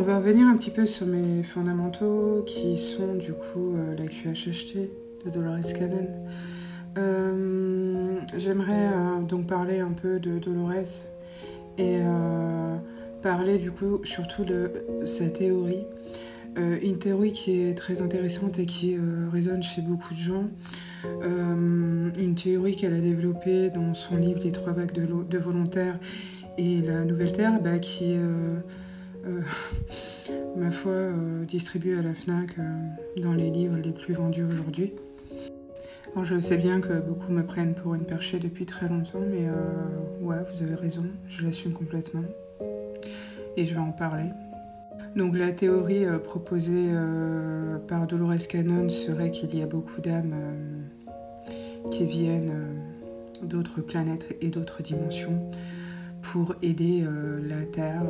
va revenir un petit peu sur mes fondamentaux qui sont du coup la QHHT de Dolores Cannon. J'aimerais donc parler un peu de Dolores et parler du coup surtout de sa théorie. Une théorie qui est très intéressante et qui résonne chez beaucoup de gens. Une théorie qu'elle a développée dans son livre Les 3 vagues de volontaires et la Nouvelle Terre, qui est ma foi distribuée à la FNAC dans les livres les plus vendus aujourd'hui. Alors je sais bien que beaucoup me prennent pour une perchée depuis très longtemps, mais ouais, vous avez raison, je l'assume complètement. Et je vais en parler. Donc la théorie proposée par Dolores Cannon serait qu'il y a beaucoup d'âmes qui viennent d'autres planètes et d'autres dimensions pour aider la Terre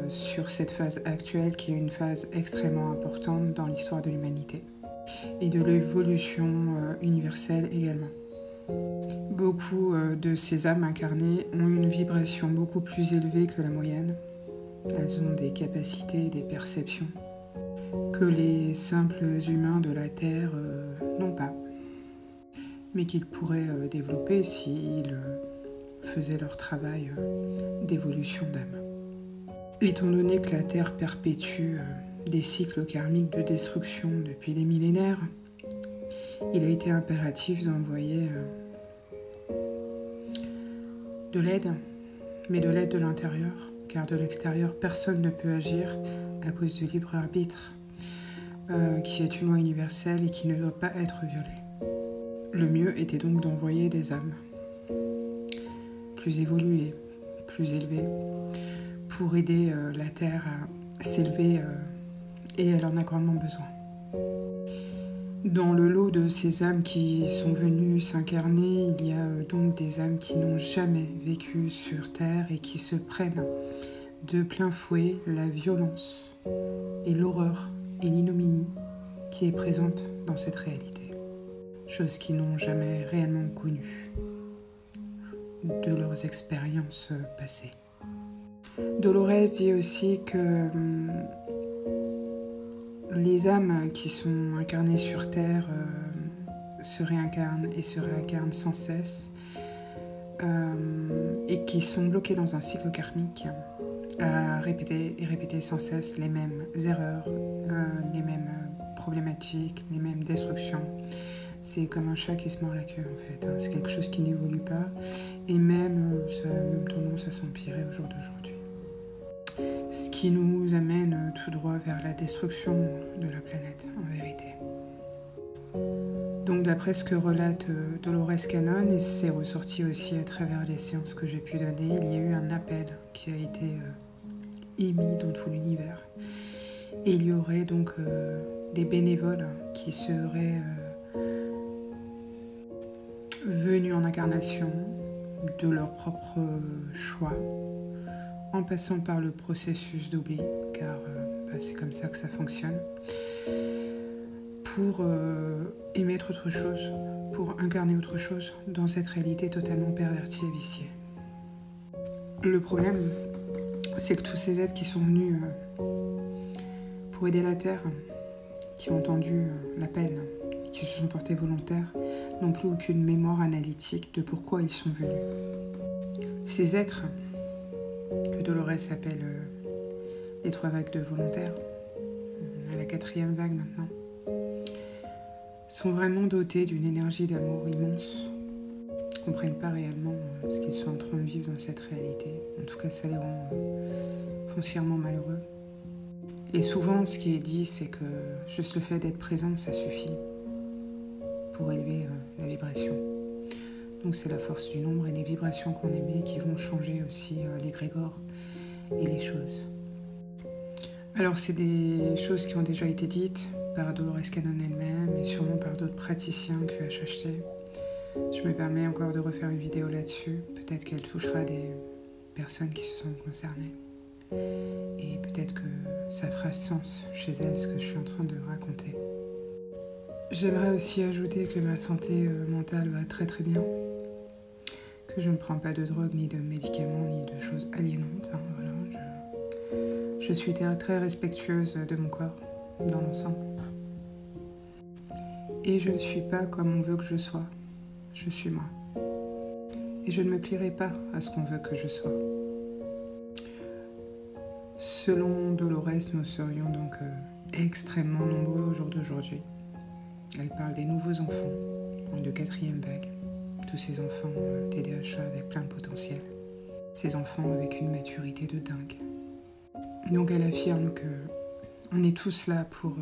sur cette phase actuelle qui est une phase extrêmement importante dans l'histoire de l'humanité et de l'évolution universelle également. Beaucoup de ces âmes incarnées ont une vibration beaucoup plus élevée que la moyenne. Elles ont des capacités et des perceptions que les simples humains de la Terre n'ont pas, mais qu'ils pourraient développer s'ils faisaient leur travail d'évolution d'âme. Étant donné que la Terre perpétue des cycles karmiques de destruction depuis des millénaires, il a été impératif d'envoyer de l'aide, mais de l'aide de l'intérieur, car de l'extérieur, personne ne peut agir à cause du libre arbitre, qui est une loi universelle et qui ne doit pas être violée. Le mieux était donc d'envoyer des âmes plus évoluées, plus élevées, pour aider la Terre à s'élever et elle en a grandement besoin. Dans le lot de ces âmes qui sont venues s'incarner, il y a donc des âmes qui n'ont jamais vécu sur Terre et qui se prennent de plein fouet la violence et l'horreur et l'ignominie qui est présente dans cette réalité. Choses qu'ils n'ont jamais réellement connues de leurs expériences passées. Dolores dit aussi que les âmes qui sont incarnées sur Terre se réincarnent et se réincarnent sans cesse et qui sont bloquées dans un cycle karmique à répéter et répéter sans cesse les mêmes erreurs, les mêmes problématiques, les mêmes destructions. C'est comme un chat qui se mord la queue en fait, c'est quelque chose qui n'évolue pas et même ça a même tendance à s'empirer au jour d'aujourd'hui. Ce qui nous amène tout droit vers la destruction de la planète, en vérité. Donc d'après ce que relate Dolores Cannon, et c'est ressorti aussi à travers les séances que j'ai pu donner, il y a eu un appel qui a été émis dans tout l'univers. Et il y aurait donc des bénévoles qui seraient venus en incarnation de leur propre choix, en passant par le processus d'oubli, car c'est comme ça que ça fonctionne, pour émettre autre chose, pour incarner autre chose dans cette réalité totalement pervertie et viciée. Le problème, c'est que tous ces êtres qui sont venus pour aider la Terre, qui ont entendu l'appel, qui se sont portés volontaires, n'ont plus aucune mémoire analytique de pourquoi ils sont venus. Ces êtres que Dolores appelle les 3 vagues de volontaires, à la 4e vague maintenant, sont vraiment dotés d'une énergie d'amour immense, ne comprennent pas réellement ce qu'ils sont en train de vivre dans cette réalité. En tout cas, ça les rend foncièrement malheureux. Et souvent, ce qui est dit, c'est que juste le fait d'être présent, ça suffit pour élever la vibration. Donc c'est la force du nombre et les vibrations qu'on émet qui vont changer aussi l'égrégore et les choses. Alors c'est des choses qui ont déjà été dites par Dolores Cannon elle-même et sûrement par d'autres praticiens QHHT. Je me permets encore de refaire une vidéo là-dessus. Peut-être qu'elle touchera des personnes qui se sentent concernées. Et peut-être que ça fera sens chez elles ce que je suis en train de raconter. J'aimerais aussi ajouter que ma santé mentale va très très bien. Que je ne prends pas de drogue, ni de médicaments, ni de choses aliénantes. Voilà. Je suis très respectueuse de mon corps, dans l'ensemble. Et je ne suis pas comme on veut que je sois. Je suis moi. Et je ne me plierai pas à ce qu'on veut que je sois. Selon Dolores, nous serions donc extrêmement nombreux au jour d'aujourd'hui. Elle parle des nouveaux enfants, de 4e vague. Tous ces enfants TDAH avec plein de potentiel. Ces enfants avec une maturité de dingue. Donc elle affirme que on est tous là pour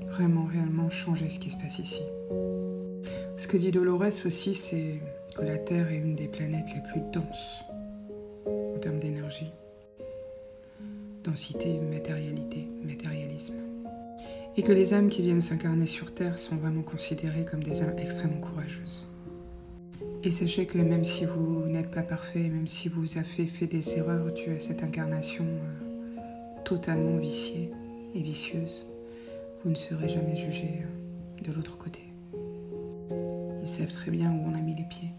vraiment, réellement changer ce qui se passe ici. Ce que dit Dolores aussi, c'est que la Terre est une des planètes les plus denses en termes d'énergie. Densité, matérialité, matérialisme. Et que les âmes qui viennent s'incarner sur Terre sont vraiment considérées comme des âmes extrêmement courageuses. Et sachez que même si vous n'êtes pas parfait, même si vous avez fait des erreurs dues à cette incarnation totalement viciée et vicieuse, vous ne serez jamais jugé de l'autre côté. Ils savent très bien où on a mis les pieds.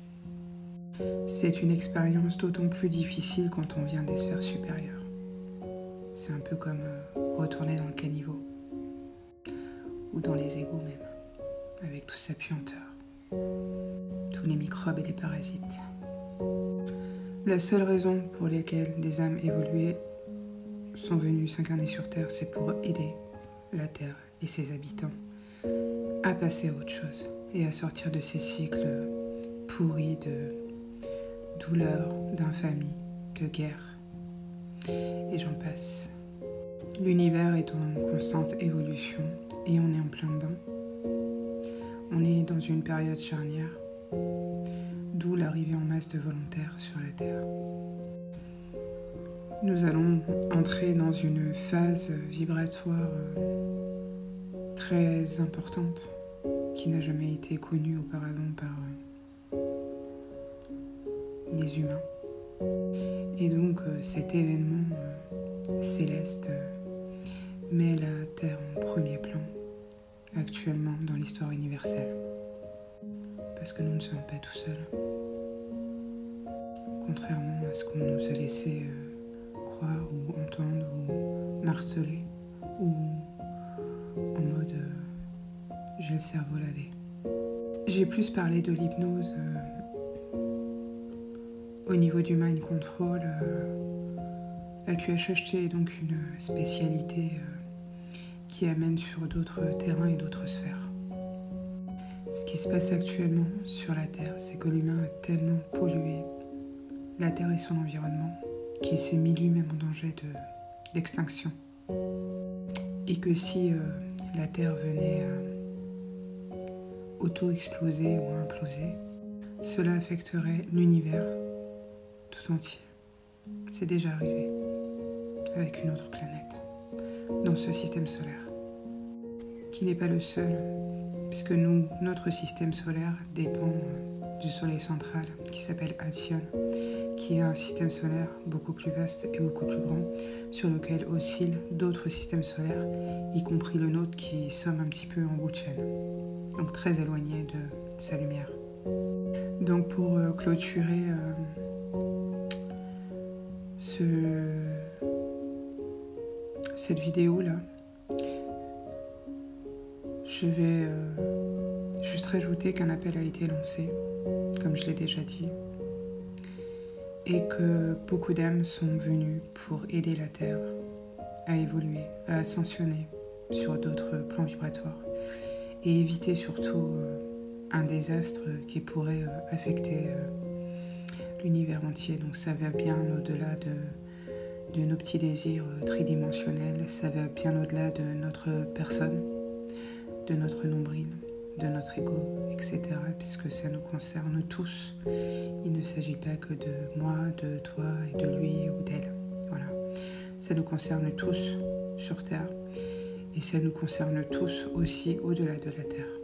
C'est une expérience d'autant plus difficile quand on vient des sphères supérieures. C'est un peu comme retourner dans le caniveau, ou dans les égouts même, avec toute sa puanteur, tous les microbes et les parasites. La seule raison pour laquelle des âmes évoluées sont venues s'incarner sur Terre, c'est pour aider la Terre et ses habitants à passer à autre chose et à sortir de ces cycles pourris de douleur, d'infamie, de guerre, et j'en passe. L'univers est en constante évolution et on est en plein dedans. On est dans une période charnière, d'où l'arrivée en masse de volontaires sur la Terre. Nous allons entrer dans une phase vibratoire très importante qui n'a jamais été connue auparavant par les humains. Et donc cet événement céleste met la Terre en premier plan actuellement dans l'histoire universelle. Parce que nous ne sommes pas tout seuls. Contrairement à ce qu'on nous a laissé croire ou entendre ou marteler ou en mode j'ai le cerveau lavé. J'ai plus parlé de l'hypnose au niveau du mind control. La QHHT est donc une spécialité qui amène sur d'autres terrains et d'autres sphères. Ce qui se passe actuellement sur la Terre, c'est que l'humain a tellement pollué la Terre et son environnement qu'il s'est mis lui-même en danger d'extinction. Et que si la Terre venait à auto-exploser ou à imploser, cela affecterait l'univers tout entier. C'est déjà arrivé avec une autre planète dans ce système solaire, qui n'est pas le seul, puisque notre système solaire dépend du soleil central qui s'appelle Alcyone, qui est un système solaire beaucoup plus vaste et beaucoup plus grand, sur lequel oscillent d'autres systèmes solaires, y compris le nôtre qui sommes un petit peu en bout de chaîne, donc très éloigné de sa lumière. Donc pour clôturer cette vidéo-là, je vais juste rajouter qu'un appel a été lancé, comme je l'ai déjà dit, et que beaucoup d'âmes sont venues pour aider la Terre à évoluer, à ascensionner sur d'autres plans vibratoires et éviter surtout un désastre qui pourrait affecter l'univers entier. Donc ça va bien au-delà de nos petits désirs tridimensionnels, ça va bien au-delà de notre personne, de notre nombril, de notre ego, etc. Puisque ça nous concerne tous. Il ne s'agit pas que de moi, de toi et de lui ou d'elle. Voilà. Ça nous concerne tous sur Terre. Et ça nous concerne tous aussi au-delà de la Terre.